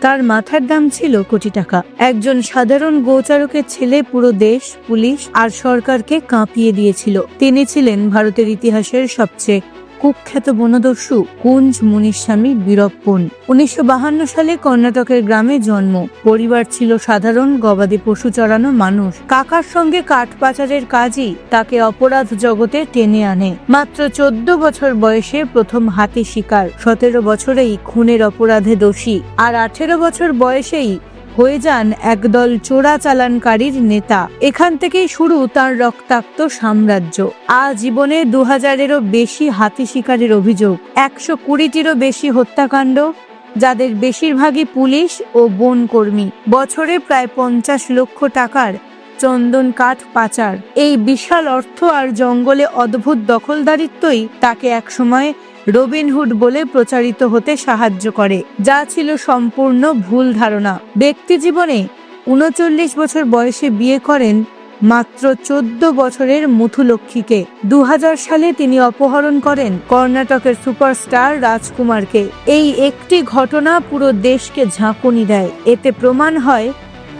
তার মাথার দাম ছিল কোটি টাকা। একজন সাধারণ গোচারকের ছেলে পুরো দেশ, পুলিশ আর সরকারকে কাঁপিয়ে দিয়েছিল। তিনি ছিলেন ভারতের ইতিহাসের সবচেয়ে কুখ্যাত বনদস্যু কুঞ্জ মুনিস্বামী বীরপ্পন। 1952 সালে কর্ণাটকের গ্রামে জন্ম। পরিবার ছিল সাধারণ, গবাদি পশু চড়ানো মানুষ। কাকার সঙ্গে কাঠ পাচারের কাজই তাকে অপরাধ জগতে টেনে আনে। মাত্র 14 বছর বয়সে প্রথম হাতি শিকার, 17 বছরেই খুনের অপরাধে দোষী, আর 18 বছর বয়সেই হয়ে যান একদল চোরাচালানকারীর নেতা। এখান থেকেই শুরু তার রক্তাক্ত সাম্রাজ্য। আজীবনে 2000-এরও বেশি হাতি শিকারের অভিযোগ, 120-টিরও বেশি হত্যাকাণ্ড, যাদের বেশিরভাগই পুলিশ ও বন কর্মী। বছরে প্রায় 50 লক্ষ টাকার চন্দন কাঠ পাচার। এই বিশাল অর্থ আর জঙ্গলে অদ্ভুত দখলদারিত্বই তাকে একসময় রবিনহুড বলে প্রচারিত হতে সাহায্য করে, যা ছিল সম্পূর্ণ ভুল ধারণা। ব্যক্তি জীবনে 39 বছর বয়সে বিয়ে করেন মাত্র 14 বছরের মুথুলক্ষ্মীকে। 2000 সালে তিনি অপহরণ করেন কর্ণাটকের সুপারস্টার রাজকুমারকে। এই একটি ঘটনা পুরো দেশকে ঝাঁকুনি দেয়। এতে প্রমাণ হয়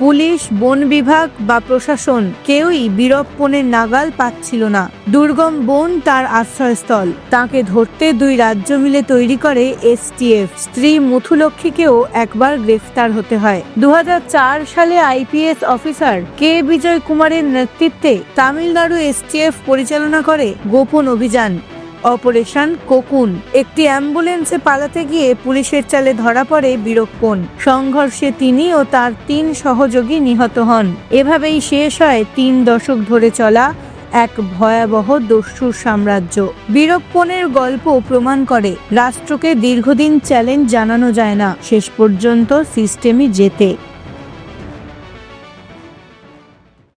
পুলিশ, বন বিভাগ বা প্রশাসন কেউই বীরপ্পনের নাগাল পাচ্ছিল না। দুর্গম বন তার আশ্রয়স্থল। তাকে ধরতে 2 রাজ্য মিলে তৈরি করে STF। স্ত্রী মুথুলক্ষ্মীকেও একবার গ্রেফতার হতে হয়। 2004 সালে IPS অফিসার কে বিজয় কুমারের নেতৃত্বে তামিলনাড়ু STF পরিচালনা করে গোপন অভিযান অপারেশন কোকুন। একটি অ্যাম্বুলেন্সে পালাতে গিয়ে পুলিশের চালে ধরা পড়ে বীরপ্পন। সংঘর্ষে তিনি ও তার 3 সহযোগী নিহত হন। এভাবেই শেষ হয় 3 দশক ধরে চলা এক ভয়াবহ দস্যুর সাম্রাজ্য। বীরপ্পনের গল্প প্রমাণ করে রাষ্ট্রকে দীর্ঘদিন চ্যালেঞ্জ জানানো যায় না, শেষ পর্যন্ত সিস্টেমই জেতে।